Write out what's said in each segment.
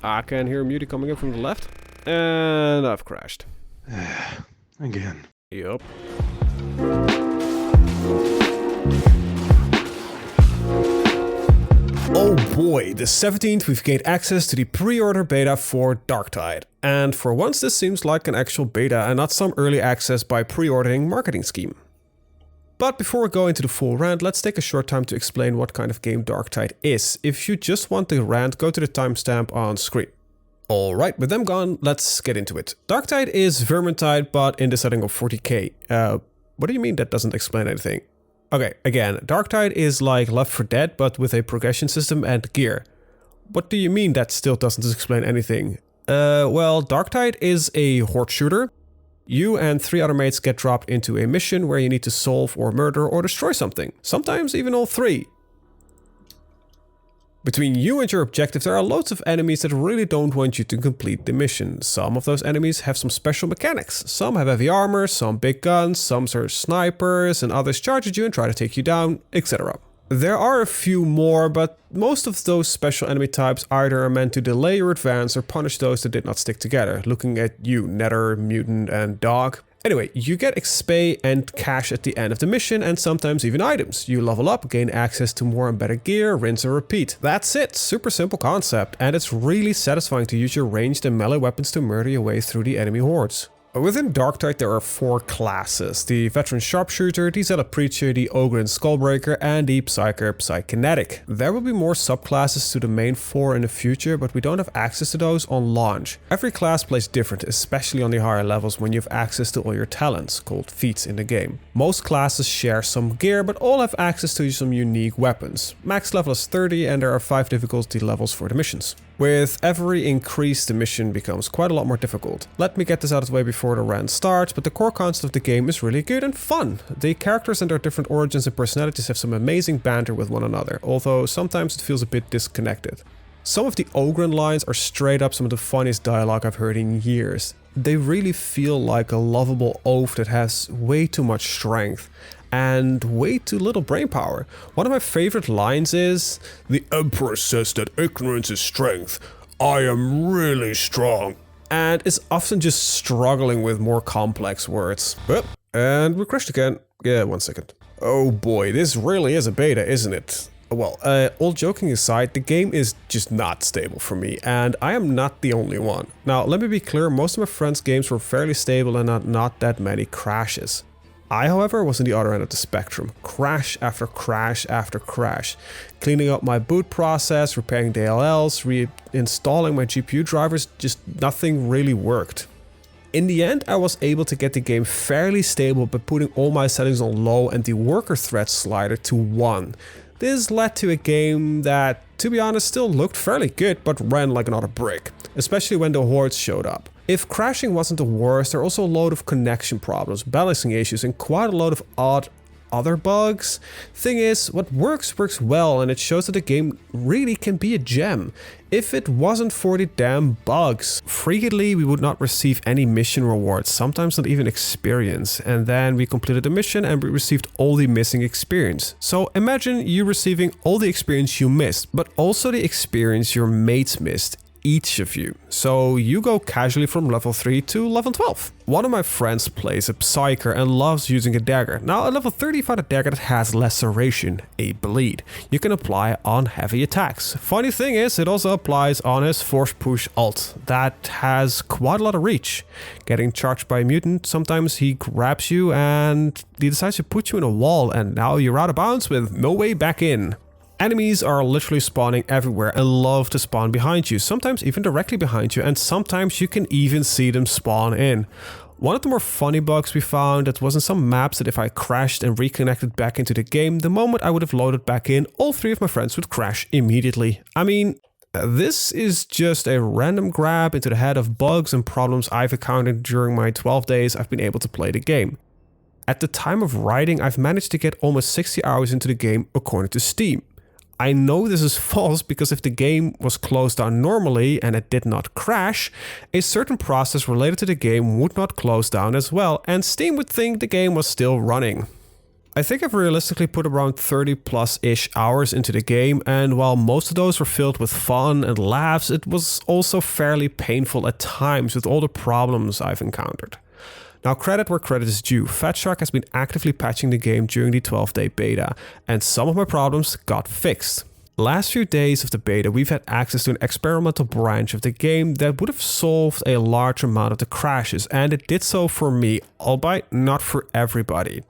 I can hear Muty coming in from the left. And I've crashed. Again. Yup. Oh boy, the 17th we've gained access to the pre-order beta for Darktide. And for once this seems like an actual beta and not some early access by pre-ordering marketing scheme. But before we go into the full rant, let's take a short time to explain what kind of game Darktide is. If you just want the rant, go to the timestamp on screen. Alright, with them gone, let's get into it. Darktide is Vermintide, but in the setting of 40k. What do you mean that doesn't explain anything? Okay, again, Darktide is like Left 4 Dead, but with a progression system and gear. What do you mean that still doesn't explain anything? Well, Darktide is a horde shooter. You and 3 other mates get dropped into a mission where you need to solve or murder or destroy something. Sometimes even all 3. Between you and your objective, there are loads of enemies that really don't want you to complete the mission. Some of those enemies have some special mechanics. Some have heavy armor, some big guns, some are snipers, and others charge at you and try to take you down, etc. There are a few more, but most of those special enemy types either are meant to delay your advance or punish those that did not stick together. Looking at you, Nether, Mutant, and Dog. Anyway, you get XP and cash at the end of the mission and sometimes even items. You level up, gain access to more and better gear, rinse and repeat. That's it, super simple concept, and it's really satisfying to use your ranged and melee weapons to murder your way through the enemy hordes. Within Darktide there are 4 classes: the Veteran Sharpshooter, the Zealot Preacher, the Ogre and Skullbreaker, and the Psyker Psykinetic. There will be more subclasses to the main 4 in the future, but we don't have access to those on launch. Every class plays different, especially on the higher levels when you have access to all your talents, called feats in the game. Most classes share some gear, but all have access to some unique weapons. Max level is 30 and there are 5 difficulty levels for the missions. With every increase, the mission becomes quite a lot more difficult. Let me get this out of the way before the rant starts, but the core concept of the game is really good and fun. The characters and their different origins and personalities have some amazing banter with one another, although sometimes it feels a bit disconnected. Some of the Ogren lines are straight up some of the funniest dialogue I've heard in years. They really feel like a lovable oaf that has way too much strength and way too little brain power. One of my favorite lines is, "The Emperor says that ignorance is strength. I am really strong." And is often just struggling with more complex words. And we crashed again. Yeah, 1 second. Oh boy, this really is a beta, isn't it? Well, all joking aside, the game is just not stable for me, and I am not the only one. Now, let me be clear, most of my friends' games were fairly stable and not that many crashes. I, however, was on the other end of the spectrum. Crash after crash after crash. Cleaning up my boot process, repairing DLLs, reinstalling my GPU drivers, just nothing really worked. In the end, I was able to get the game fairly stable by putting all my settings on low and the worker threat slider to 1. This led to a game that, to be honest, still looked fairly good but ran like another brick, especially when the hordes showed up. If crashing wasn't the worst, there are also a load of connection problems, balancing issues, and quite a load of odd other bugs. Thing is, what works well, and it shows that the game really can be a gem. If it wasn't for the damn bugs. Frequently, we would not receive any mission rewards, sometimes not even experience, and then we completed the mission and we received all the missing experience. So imagine you receiving all the experience you missed, but also the experience your mates missed. Each of you. So you go casually from level 3 to level 12. One of my friends plays a Psyker and loves using a dagger. Now, a level 35 dagger that has laceration, a bleed. You can apply on heavy attacks. Funny thing is, it also applies on his force push ult. That has quite a lot of reach. Getting charged by a mutant, sometimes he grabs you and he decides to put you in a wall, and now you're out of bounds with no way back in. Enemies are literally spawning everywhere and love to spawn behind you, sometimes even directly behind you, and sometimes you can even see them spawn in. One of the more funny bugs we found that was in some maps that if I crashed and reconnected back into the game, the moment I would have loaded back in, all 3 of my friends would crash immediately. I mean, this is just a random grab into the head of bugs and problems I've encountered during my 12 days I've been able to play the game. At the time of writing, I've managed to get almost 60 hours into the game according to Steam. I know this is false because if the game was closed down normally and it did not crash, a certain process related to the game would not close down as well, and Steam would think the game was still running. I think I've realistically put around 30+-ish hours into the game, and while most of those were filled with fun and laughs, it was also fairly painful at times with all the problems I've encountered. Now, credit where credit is due. Fatshark has been actively patching the game during the 12-day beta, and some of my problems got fixed. Last few days of the beta, we've had access to an experimental branch of the game that would have solved a large amount of the crashes, and it did so for me, albeit not for everybody.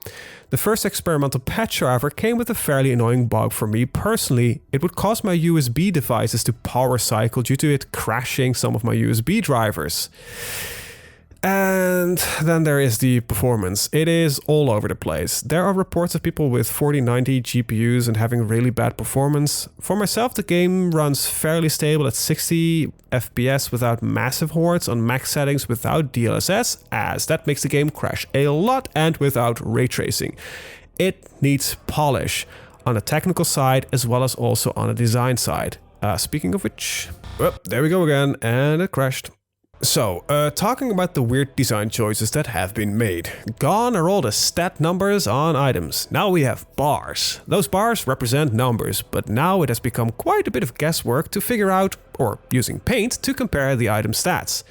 The first experimental patch, however, came with a fairly annoying bug for me personally. It would cause my USB devices to power cycle due to it crashing some of my USB drivers. And then there is the performance. It is all over the place. There are reports of people with 4090 GPUs and having really bad performance. For myself, the game runs fairly stable at 60 FPS without massive hordes on max settings without DLSS, as that makes the game crash a lot and without ray tracing. It needs polish on the technical side as well as also on the design side. Speaking of which, well, there we go again, and it crashed. So, talking about the weird design choices that have been made. Gone are all the stat numbers on items. Now we have bars. Those bars represent numbers, but now it has become quite a bit of guesswork to figure out, or using paint to compare the item stats.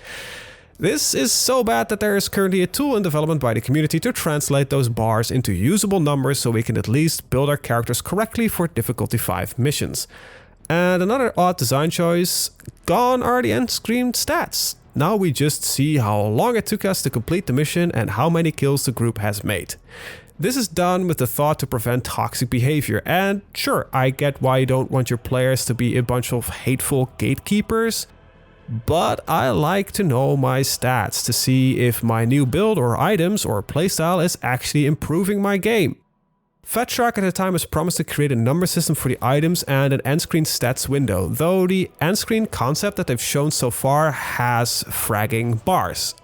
This is so bad that there is currently a tool in development by the community to translate those bars into usable numbers so we can at least build our characters correctly for difficulty 5 missions. And another odd design choice, gone are the end screen stats. Now we just see how long it took us to complete the mission and how many kills the group has made. This is done with the thought to prevent toxic behavior, and sure, I get why you don't want your players to be a bunch of hateful gatekeepers, but I like to know my stats to see if my new build or items or playstyle is actually improving my game. Fatshark at the time has promised to create a number system for the items and an end-screen stats window, though the end-screen concept that they've shown so far has fragging bars.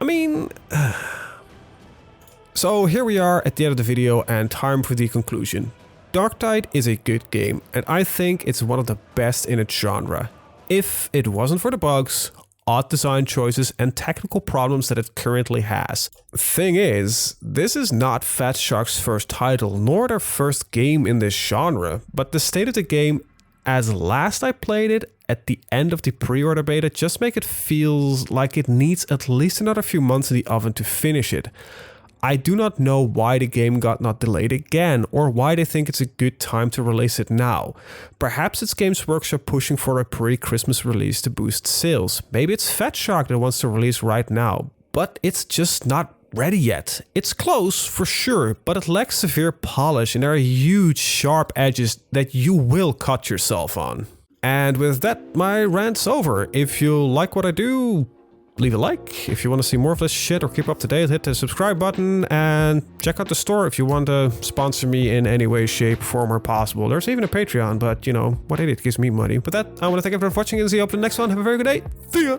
I mean... So here we are at the end of the video and time for the conclusion. Darktide is a good game, and I think it's one of the best in its genre. If it wasn't for the bugs, odd design choices and technical problems that it currently has. Thing is, this is not Fatshark's first title, nor their first game in this genre, but the state of the game as last I played it at the end of the pre-order beta just make it feel like it needs at least another few months in the oven to finish it. I do not know why the game got not delayed again, or why they think it's a good time to release it now. Perhaps it's Games Workshop pushing for a pre-Christmas release to boost sales. Maybe it's Fatshark that wants to release right now, but it's just not ready yet. It's close, for sure, but it lacks severe polish and there are huge sharp edges that you will cut yourself on. And with that, my rant's over. If you like what I do, leave a like. If you want to see more of this shit or keep up to date, hit the subscribe button and check out the store if you want to sponsor me in any way, shape, form or possible. There's even a Patreon, but you know, what idiot gives me money? With that, I want to thank everyone for watching and see you up in the next one. Have a very good day. See ya!